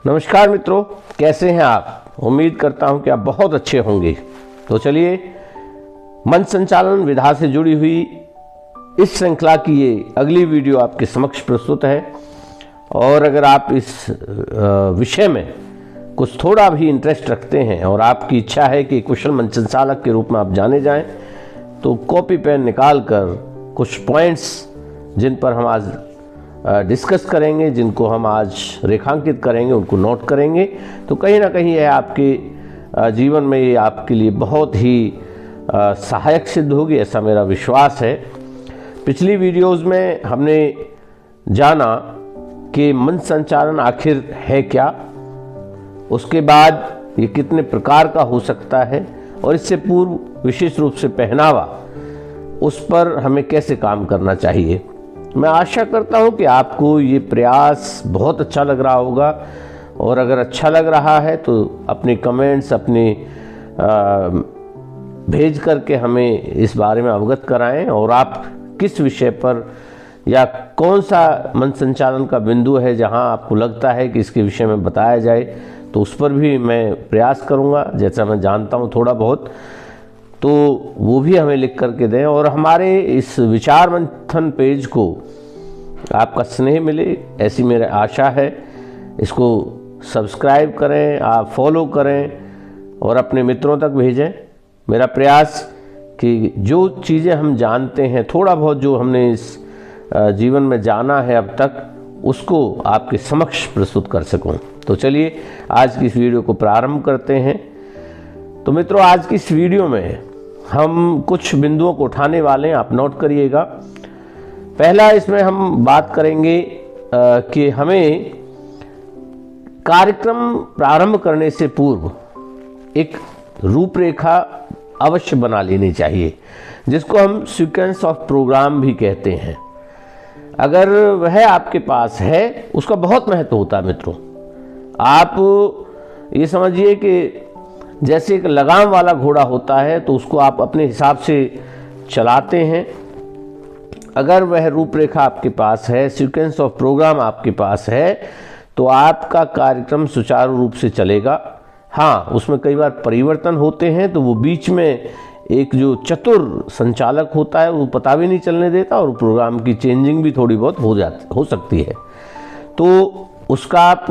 नमस्कार मित्रों, कैसे हैं आप। उम्मीद करता हूं कि आप बहुत अच्छे होंगे। तो चलिए, मन संचालन विधा से जुड़ी हुई इस श्रृंखला की ये अगली वीडियो आपके समक्ष प्रस्तुत है। और अगर आप इस विषय में कुछ थोड़ा भी इंटरेस्ट रखते हैं और आपकी इच्छा है कि कुशल मन संचालक के रूप में आप जाने जाएं, तो कॉपी पेन निकाल कर कुछ पॉइंट्स जिन पर हम आज डिस्कस करेंगे, जिनको हम आज रेखांकित करेंगे, उनको नोट करेंगे, तो कहीं ना कहीं यह आपके जीवन में ये आपके लिए बहुत ही सहायक सिद्ध होगी, ऐसा मेरा विश्वास है। पिछली वीडियोस में हमने जाना कि मन संचालन आखिर है क्या, उसके बाद ये कितने प्रकार का हो सकता है, और इससे पूर्व विशेष रूप से पहनावा, उस पर हमें कैसे काम करना चाहिए। मैं आशा करता हूं कि आपको ये प्रयास बहुत अच्छा लग रहा होगा, और अगर अच्छा लग रहा है तो अपने कमेंट्स भेज करके हमें इस बारे में अवगत कराएं, और आप किस विषय पर या कौन सा मन संचालन का बिंदु है जहां आपको लगता है कि इसके विषय में बताया जाए, तो उस पर भी मैं प्रयास करूंगा, जैसा मैं जानता हूं थोड़ा बहुत, तो वो भी हमें लिख करके दें। और हमारे इस विचार मंथन पेज को आपका स्नेह मिले, ऐसी मेरी आशा है। इसको सब्सक्राइब करें, आप फॉलो करें और अपने मित्रों तक भेजें। मेरा प्रयास कि जो चीज़ें हम जानते हैं, थोड़ा बहुत जो हमने इस जीवन में जाना है अब तक, उसको आपके समक्ष प्रस्तुत कर सकूं। तो चलिए आज की इस वीडियो को प्रारंभ करते हैं। तो मित्रों, आज की इस वीडियो में हम कुछ बिंदुओं को उठाने वाले हैं, आप नोट करिएगा। पहला, इसमें हम बात करेंगे कि हमें कार्यक्रम प्रारंभ करने से पूर्व एक रूपरेखा अवश्य बना लेनी चाहिए, जिसको हम सीक्वेंस ऑफ प्रोग्राम भी कहते हैं। अगर वह आपके पास है, उसका बहुत महत्व होता है मित्रों। आप ये समझिए कि जैसे एक लगाम वाला घोड़ा होता है, तो उसको आप अपने हिसाब से चलाते हैं। अगर वह रूपरेखा आपके पास है, सीक्वेंस ऑफ प्रोग्राम आपके पास है, तो आपका कार्यक्रम सुचारू रूप से चलेगा। हाँ, उसमें कई बार परिवर्तन होते हैं, तो वो बीच में एक जो चतुर संचालक होता है वो पता भी नहीं चलने देता, और प्रोग्राम की चेंजिंग भी थोड़ी बहुत हो सकती है। तो उसका आप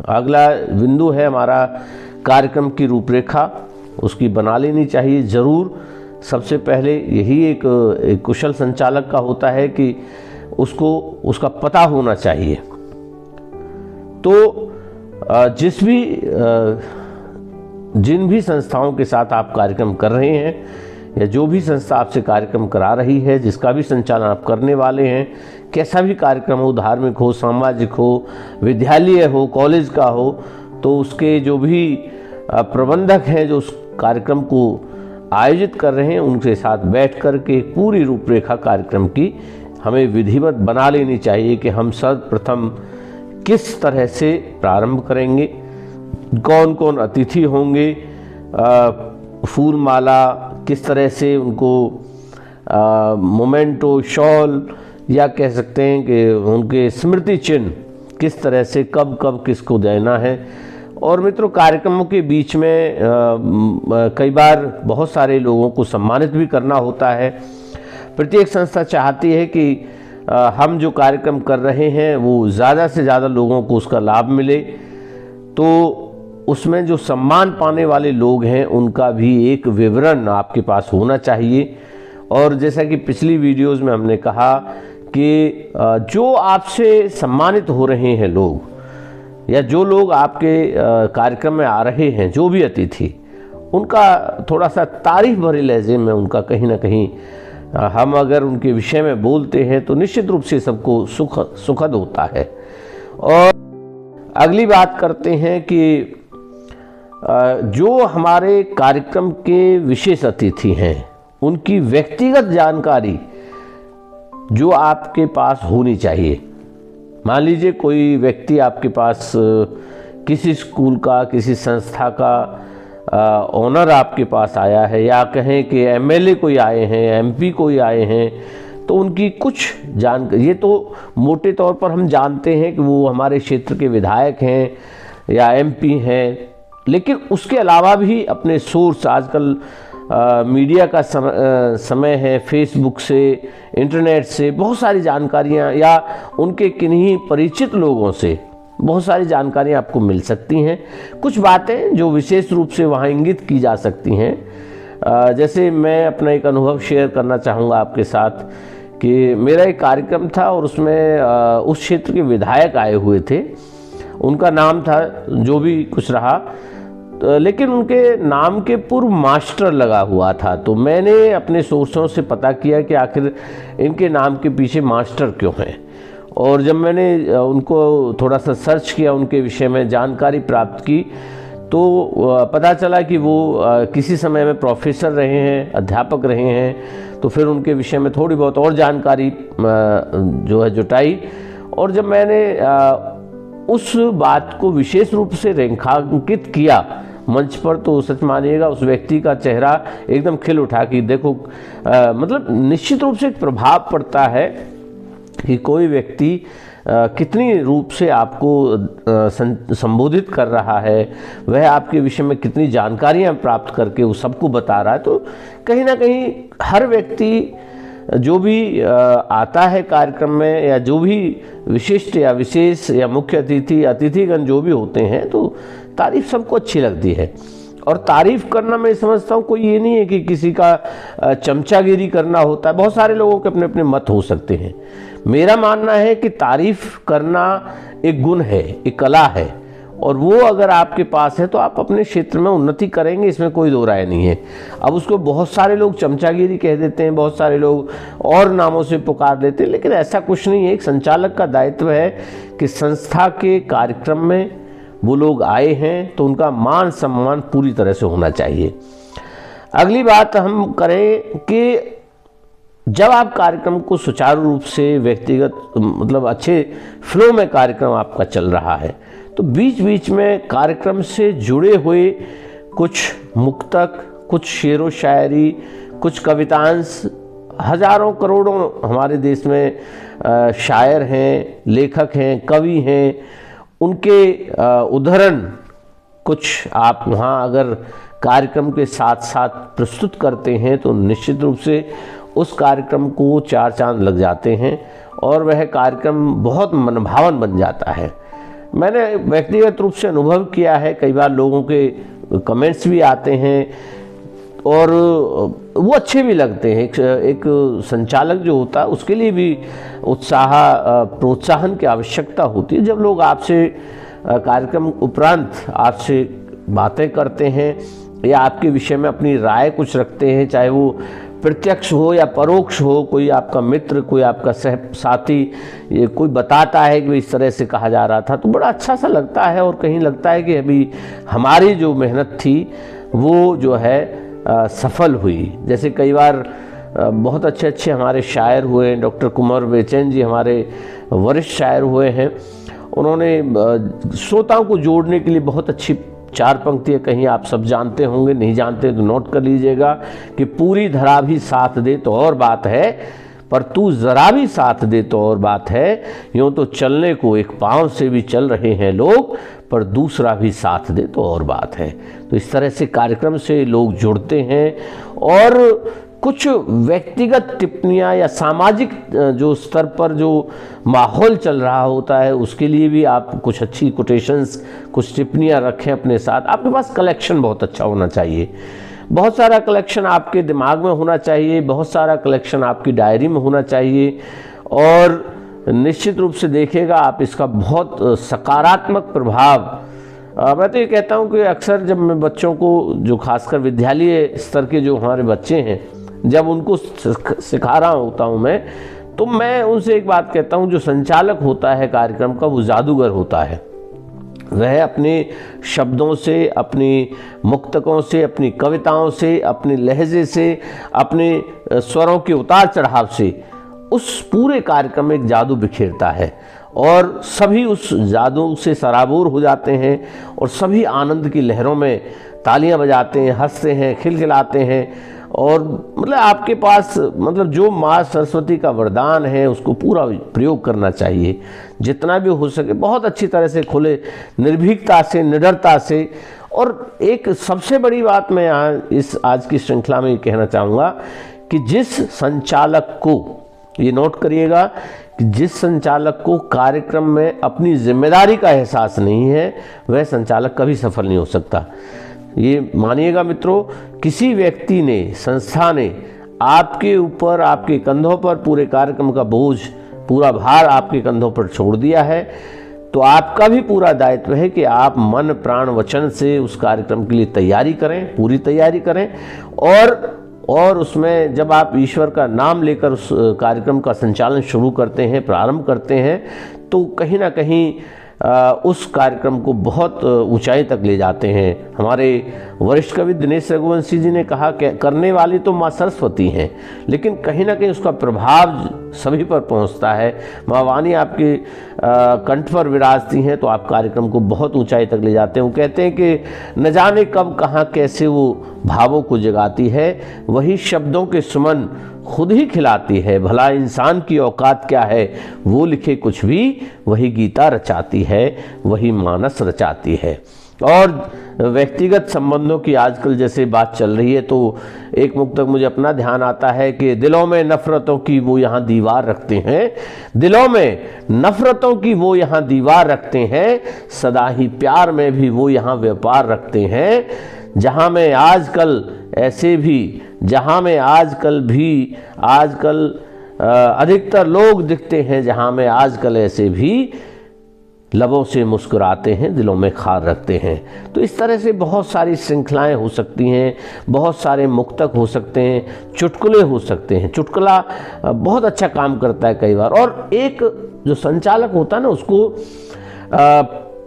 अगला बिंदु है हमारा कार्यक्रम की रूपरेखा, उसकी बना लेनी चाहिए ज़रूर। सबसे पहले यही एक कुशल संचालक का होता है कि उसको उसका पता होना चाहिए। तो जिन भी संस्थाओं के साथ आप कार्यक्रम कर रहे हैं, या जो भी संस्था आपसे कार्यक्रम करा रही है, जिसका भी संचालन आप करने वाले हैं, कैसा भी कार्यक्रम हो, धार्मिक हो, सामाजिक हो, विद्यालय हो, कॉलेज का हो, तो उसके जो भी प्रबंधक हैं जो उस कार्यक्रम को आयोजित कर रहे हैं, उनके साथ बैठ कर के पूरी रूपरेखा कार्यक्रम की हमें विधिवत बना लेनी चाहिए कि हम सर्वप्रथम किस तरह से प्रारंभ करेंगे, कौन कौन अतिथि होंगे, फूल माला किस तरह से उनको, मोमेंटो, शॉल, या कह सकते हैं कि उनके स्मृति चिन्ह किस तरह से कब कब किसको देना है। और मित्रों, कार्यक्रमों के बीच में कई बार बहुत सारे लोगों को सम्मानित भी करना होता है। प्रत्येक संस्था चाहती है कि हम जो कार्यक्रम कर रहे हैं वो ज़्यादा से ज़्यादा लोगों को उसका लाभ मिले, तो उसमें जो सम्मान पाने वाले लोग हैं उनका भी एक विवरण आपके पास होना चाहिए। और जैसा कि पिछली वीडियोस में हमने कहा कि जो आपसे सम्मानित हो रहे हैं लोग, या जो लोग आपके कार्यक्रम में आ रहे हैं, जो भी अतिथि, उनका थोड़ा सा तारीफ भरे लहजे में उनका कहीं ना कहीं हम अगर उनके विषय में बोलते हैं, तो निश्चित रूप से सबको सुखद होता है। और अगली बात करते हैं कि जो हमारे कार्यक्रम के विशेष अतिथि हैं, उनकी व्यक्तिगत जानकारी जो आपके पास होनी चाहिए। मान लीजिए कोई व्यक्ति आपके पास किसी स्कूल का, किसी संस्था का ओनर आपके पास आया है, या कहें कि एमएलए कोई आए हैं, एमपी कोई आए हैं, तो उनकी कुछ जानकारी, ये तो मोटे तौर पर हम जानते हैं कि वो हमारे क्षेत्र के विधायक हैं, या एमपी हैं, लेकिन उसके अलावा भी अपने सोर्स, आजकल मीडिया का समय है, फेसबुक से, इंटरनेट से बहुत सारी जानकारियां या उनके किन्हीं परिचित लोगों से बहुत सारी जानकारियां आपको मिल सकती हैं। कुछ बातें जो विशेष रूप से वहाँ इंगित की जा सकती हैं, जैसे मैं अपना एक अनुभव शेयर करना चाहूँगा आपके साथ कि मेरा एक कार्यक्रम था और उसमें उस क्षेत्र के विधायक आए हुए थे। उनका नाम था जो भी कुछ रहा, लेकिन उनके नाम के पूर्व मास्टर लगा हुआ था। तो मैंने अपने सोर्सों से पता किया कि आखिर इनके नाम के पीछे मास्टर क्यों हैं, और जब मैंने उनको थोड़ा सा सर्च किया, उनके विषय में जानकारी प्राप्त की, तो पता चला कि वो किसी समय में प्रोफेसर रहे हैं, अध्यापक रहे हैं। तो फिर उनके विषय में थोड़ी बहुत और जानकारी जो है जुटाई, और जब मैंने उस बात को विशेष रूप से रेखांकित किया मंच पर, तो सच मानिएगा उस व्यक्ति का चेहरा एकदम खिल उठा कि देखो, मतलब निश्चित रूप से एक प्रभाव पड़ता है कि कोई व्यक्ति कितनी रूप से आपको संबोधित कर रहा है, वह आपके विषय में कितनी जानकारियां प्राप्त करके वो सबको बता रहा है। तो कहीं ना कहीं हर व्यक्ति जो भी आता है कार्यक्रम में, या जो भी विशिष्ट या विशेष या मुख्य अतिथिगण जो भी होते हैं, तो तारीफ सबको अच्छी लगती है। और तारीफ करना मैं समझता हूँ कोई ये नहीं है कि किसी का चमचागिरी करना होता है। बहुत सारे लोगों के अपने अपने मत हो सकते हैं। मेरा मानना है कि तारीफ करना एक गुण है, एक कला है, और वो अगर आपके पास है तो आप अपने क्षेत्र में उन्नति करेंगे, इसमें कोई दो राय नहीं है। अब उसको बहुत सारे लोग चमचागिरी कह देते हैं, बहुत सारे लोग और नामों से पुकार देते हैं, लेकिन ऐसा कुछ नहीं है। एक संचालक का दायित्व है कि संस्था के कार्यक्रम में वो लोग आए हैं तो उनका मान सम्मान पूरी तरह से होना चाहिए। अगली बात हम करें कि जब आप कार्यक्रम को सुचारू रूप से व्यक्तिगत, मतलब अच्छे फ्लो में कार्यक्रम आपका चल रहा है, तो बीच बीच में कार्यक्रम से जुड़े हुए कुछ मुक्तक, कुछ शेरो शायरी, कुछ कवितांश, हजारों करोड़ों हमारे देश में शायर हैं, लेखक हैं, कवि हैं, उनके उद्धरण कुछ आप वहाँ अगर कार्यक्रम के साथ साथ प्रस्तुत करते हैं तो निश्चित रूप से उस कार्यक्रम को 4 चांद लग जाते हैं और वह कार्यक्रम बहुत मनभावन बन जाता है। मैंने व्यक्तिगत रूप से अनुभव किया है, कई बार लोगों के कमेंट्स भी आते हैं और वो अच्छे भी लगते हैं। एक संचालक जो होता है उसके लिए भी उत्साह, प्रोत्साहन की आवश्यकता होती है। जब लोग आपसे कार्यक्रम उपरांत आपसे बातें करते हैं या आपके विषय में अपनी राय कुछ रखते हैं, चाहे वो प्रत्यक्ष हो या परोक्ष हो, कोई आपका मित्र, कोई आपका साथी, ये कोई बताता है कि इस तरह से कहा जा रहा था, तो बड़ा अच्छा सा लगता है और कहीं लगता है कि अभी हमारी जो मेहनत थी वो जो है सफल हुई। जैसे कई बार बहुत अच्छे अच्छे हमारे शायर हुए हैं, डॉक्टर कुंवर बेचैन जी हमारे वरिष्ठ शायर हुए हैं, उन्होंने श्रोताओं को जोड़ने के लिए बहुत अच्छी 4 पंक्तियाँ कहीं, आप सब जानते होंगे, नहीं जानते तो नोट कर लीजिएगा कि पूरी धरा भी साथ दे तो और बात है, पर तू जरा भी साथ दे तो और बात है। यूँ तो चलने को एक पाँव से भी चल रहे हैं लोग, पर दूसरा भी साथ दे तो और बात है। तो इस तरह से कार्यक्रम से लोग जुड़ते हैं और कुछ व्यक्तिगत टिप्पणियाँ या सामाजिक जो स्तर पर जो माहौल चल रहा होता है उसके लिए भी आप कुछ अच्छी कोटेशंस, कुछ टिप्पणियाँ रखें अपने साथ। आपके पास कलेक्शन बहुत अच्छा होना चाहिए, बहुत सारा कलेक्शन आपके दिमाग में होना चाहिए, बहुत सारा कलेक्शन आपकी डायरी में होना चाहिए, और निश्चित रूप से देखिएगा आप इसका बहुत सकारात्मक प्रभाव। मैं तो ये कहता हूँ कि अक्सर जब मैं बच्चों को, जो खासकर विद्यालय स्तर के जो हमारे बच्चे हैं, जब उनको सिखा रहा होता हूँ मैं, तो मैं उनसे एक बात कहता हूँ, जो संचालक होता है कार्यक्रम का वो जादूगर होता है। वह अपने शब्दों से, अपनी मुक्तकों से, अपनी कविताओं से, अपने लहजे से, अपने स्वरों के उतार चढ़ाव से उस पूरे कार्यक्रम में एक जादू बिखेरता है और सभी उस जादू से सराबोर हो जाते हैं और सभी आनंद की लहरों में तालियां बजाते हैं, हंसते हैं, खिलखिलाते हैं और मतलब आपके पास मतलब जो माँ सरस्वती का वरदान है उसको पूरा प्रयोग करना चाहिए, जितना भी हो सके बहुत अच्छी तरह से, खुले निर्भीकता से, निडरता से। और एक सबसे बड़ी बात मैं यहाँ इस आज की श्रृंखला में कहना चाहूँगा कि जिस संचालक को, ये नोट करिएगा, कि जिस संचालक को कार्यक्रम में अपनी जिम्मेदारी का एहसास नहीं है वह संचालक कभी सफल नहीं हो सकता। ये मानिएगा मित्रों, किसी व्यक्ति ने, संस्था ने आपके ऊपर, आपके कंधों पर पूरे कार्यक्रम का बोझ, पूरा भार आपके कंधों पर छोड़ दिया है, तो आपका भी पूरा दायित्व है कि आप मन प्राण वचन से उस कार्यक्रम के लिए तैयारी करें, पूरी तैयारी करें। और उसमें जब आप ईश्वर का नाम लेकर उस कार्यक्रम का संचालन शुरू करते हैं, प्रारंभ करते हैं, तो कहीं ना कहीं उस कार्यक्रम को बहुत ऊंचाई तक ले जाते हैं। हमारे वरिष्ठ कवि दिनेश रघुवंशी जी ने कहा कि करने वाली तो माँ सरस्वती हैं, लेकिन कहीं ना कहीं उसका प्रभाव सभी पर पहुंचता है। माँ वाणी आपके कंठ पर विराजती हैं तो आप कार्यक्रम को बहुत ऊंचाई तक ले जाते हैं। वो कहते हैं कि न जाने कब कहाँ कैसे वो भावों को जगाती है, वही शब्दों के सुमन खुद ही खिलाती है। भला इंसान की औकात क्या है, वो लिखे कुछ भी, वही गीता रचाती है, वही मानस रचाती है। और व्यक्तिगत संबंधों की आजकल जैसे बात चल रही है, तो एक मुक्तक मुझे अपना ध्यान आता है कि दिलों में नफरतों की वो यहाँ दीवार रखते हैं, दिलों में नफरतों की वो यहाँ दीवार रखते हैं, सदा ही प्यार में भी वो यहाँ व्यापार रखते हैं। जहाँ में आजकल ऐसे भी, जहाँ में आजकल अधिकतर लोग दिखते हैं, जहाँ में आजकल ऐसे भी लबों से मुस्कुराते हैं, दिलों में खार रखते हैं। तो इस तरह से बहुत सारी श्रृंखलाएं हो सकती हैं, बहुत सारे मुक्तक हो सकते हैं, चुटकुले हो सकते हैं। चुटकुला बहुत अच्छा काम करता है कई बार। और एक जो संचालक होता है ना, उसको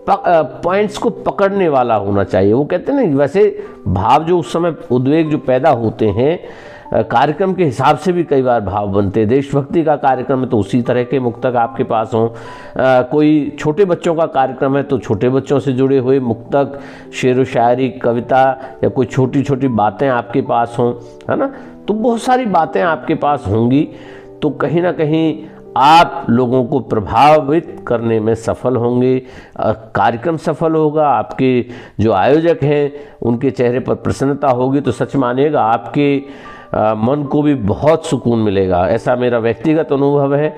पॉइंट्स को पकड़ने वाला होना चाहिए। वो कहते हैं ना, वैसे भाव जो उस समय, उद्वेग जो पैदा होते हैं, कार्यक्रम के हिसाब से भी कई बार भाव बनते हैं। देशभक्ति का कार्यक्रम है तो उसी तरह के मुक्तक आपके पास हों, कोई छोटे बच्चों का कार्यक्रम है तो छोटे बच्चों से जुड़े हुए मुक्तक, शेर व शायरी, कविता या कोई छोटी छोटी बातें आपके पास हों, है ना, तो बहुत सारी बातें आपके पास होंगी। तो कहीं ना कहीं आप लोगों को प्रभावित करने में सफल होंगे, कार्यक्रम सफल होगा, आपके जो आयोजक हैं उनके चेहरे पर प्रसन्नता होगी, तो सच मानिएगा आपके मन को भी बहुत सुकून मिलेगा। ऐसा मेरा व्यक्तिगत अनुभव है।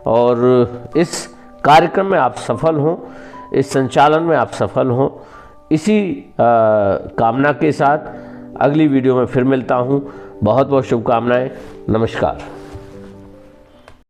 और इस कार्यक्रम में आप सफल हों, इस संचालन में आप सफल हों, इसी कामना के साथ अगली वीडियो में फिर मिलता हूँ। बहुत बहुत शुभकामनाएं। नमस्कार।